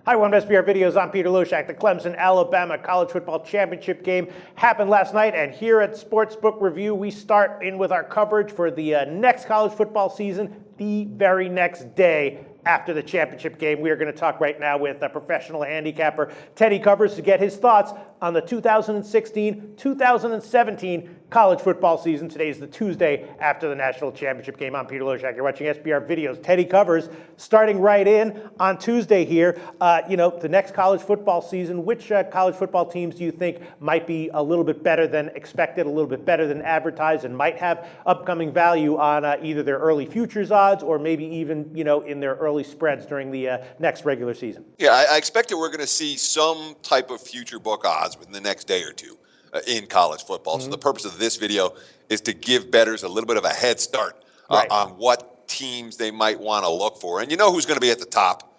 Hi, welcome to SBR Videos. I'm Peter Loshak. The Clemson-Alabama College Football Championship game happened last night, and here at Sportsbook Review, we start in with our coverage for the next college football season, the very next day after the championship game. We are going to talk right now with a professional handicapper, Teddy Covers, to get his thoughts on the 2016-2017 college football season. Today is the Tuesday after the national championship game. I'm Peter Loshak. You're watching SBR Videos. Teddy Covers, starting right in on Tuesday here. The next college football season, which college football teams do you think might be a little bit better than expected, a little bit better than advertised, and might have upcoming value on either their early futures odds or maybe even, in their early spreads during the next regular season? Yeah, I expect that we're going to see some type of future book odds within the next day or two in college football. So the purpose of this video is to give bettors a little bit of a head start on what teams they might want to look for. And you know who's going to be at the top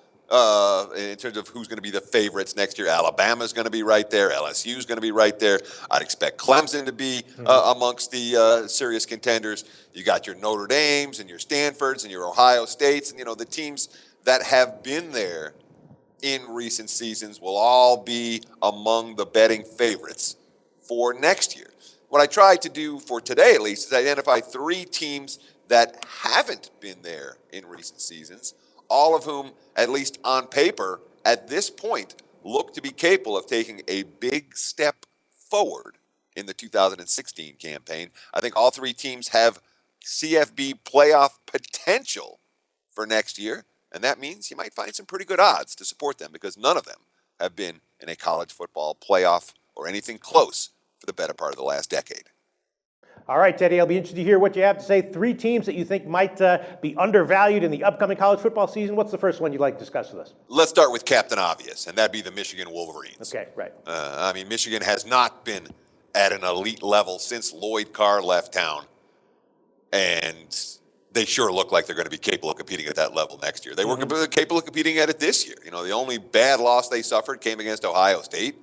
in terms of who's going to be the favorites next year. Alabama's going to be right there. LSU's going to be right there. I'd expect Clemson to be amongst the serious contenders. You got your Notre Dames and your Stanfords and your Ohio States. And, the teams that have been there in recent seasons will all be among the betting favorites for next year. What I tried to do for today, at least, is identify three teams that haven't been there in recent seasons, all of whom, at least on paper, at this point, look to be capable of taking a big step forward in the 2016 campaign. I think all three teams have CFB playoff potential for next year, and that means you might find some pretty good odds to support them because none of them have been in a college football playoff or anything close for the better part of the last decade. All right, Teddy, I'll be interested to hear what you have to say. Three teams that you think might be undervalued in the upcoming college football season. What's the first one you'd like to discuss with us? Let's start with Captain Obvious, and that'd be the Michigan Wolverines. Okay, right. Michigan has not been at an elite level since Lloyd Carr left town, and they sure look like they're going to be capable of competing at that level next year. They were capable of competing at it this year. The only bad loss they suffered came against Ohio State.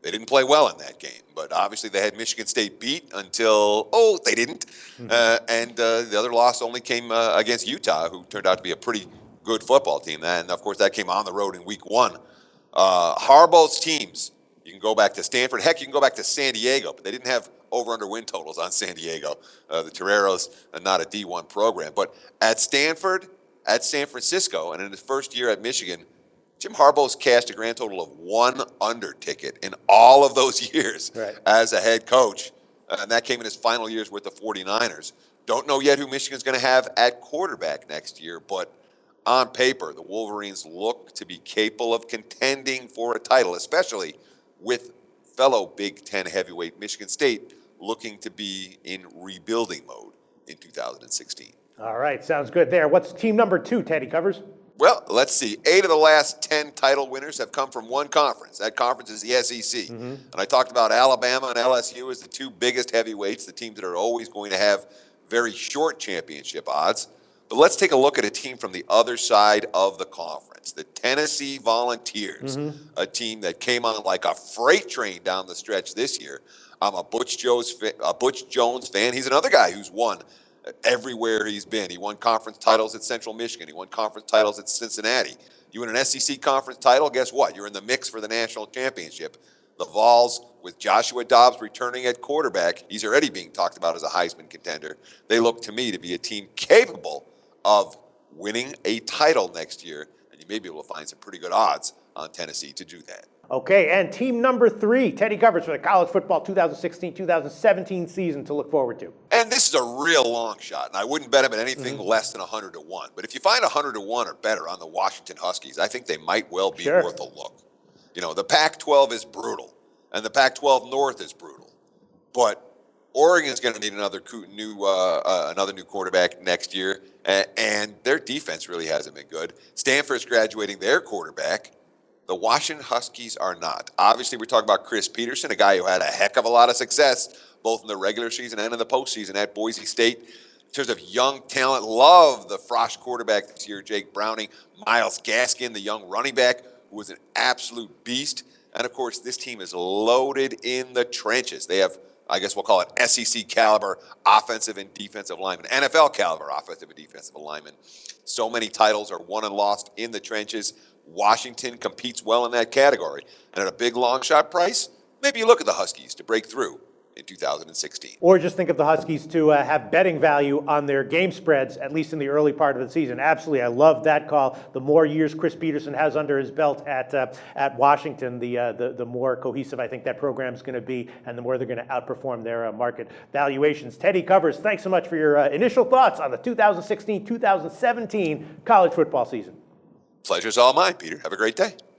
They didn't play well in that game, but obviously they had Michigan State beat until, they didn't. And the other loss only came against Utah, who turned out to be a pretty good football team. And, of course, that came on the road in week one. Harbaugh's teams, you can go back to Stanford. Heck, you can go back to San Diego, but they didn't have over-under win totals on San Diego. The Toreros are not a D1 program. But at Stanford, at San Francisco, and in his first year at Michigan, Jim Harbaugh's cashed a grand total of one under ticket in all of those years as a head coach. And that came in his final years with the 49ers. Don't know yet who Michigan's going to have at quarterback next year, but on paper, the Wolverines look to be capable of contending for a title, especially with fellow Big Ten heavyweight Michigan State looking to be in rebuilding mode in 2016. All right, sounds good there. What's team number two, Teddy Covers? Well, let's see. 8 of the last 10 title winners have come from one conference. That conference is the SEC. And I talked about Alabama and LSU as the two biggest heavyweights, the teams that are always going to have very short championship odds. But let's take a look at a team from the other side of the conference, the Tennessee Volunteers, a team that came on like a freight train down the stretch this year. I'm a Butch Jones fan. He's another guy who's won everywhere he's been. He won conference titles at Central Michigan. He won conference titles at Cincinnati. You win an SEC conference title, guess what? You're in the mix for the national championship. The Vols, with Joshua Dobbs returning at quarterback, he's already being talked about as a Heisman contender. They look to me to be a team capable of winning a title next year, and you may be able to find some pretty good odds on Tennessee to do that. Okay, and team number three, Teddy Covers, for the college football 2016-2017 season to look forward to. And this is a real long shot, and I wouldn't bet him at anything less than 100 to 1. But if you find 100 to 1 or better on the Washington Huskies, I think they might well be worth a look. The Pac-12 is brutal, and the Pac-12 North is brutal. But Oregon's going to need another new quarterback next year, and their defense really hasn't been good. Stanford's graduating their quarterback. The Washington Huskies are not. Obviously, we're talking about Chris Peterson, a guy who had a heck of a lot of success, both in the regular season and in the postseason at Boise State. In terms of young talent, love the Frosh quarterback this year, Jake Browning. Myles Gaskin, the young running back, who was an absolute beast. And, of course, this team is loaded in the trenches. They have, I guess we'll call it SEC caliber offensive and defensive linemen, NFL caliber offensive and defensive linemen. So many titles are won and lost in the trenches. Washington competes well in that category. And at a big long shot price, maybe you look at the Huskies to break through in 2016. Or just think of the Huskies to have betting value on their game spreads, at least in the early part of the season. Absolutely, I love that call. The more years Chris Peterson has under his belt at Washington, the more cohesive I think that program's going to be, and the more they're going to outperform their market valuations. Teddy Covers, thanks so much for your initial thoughts on the 2016-2017 college football season. Pleasure's all mine, Peter. Have a great day.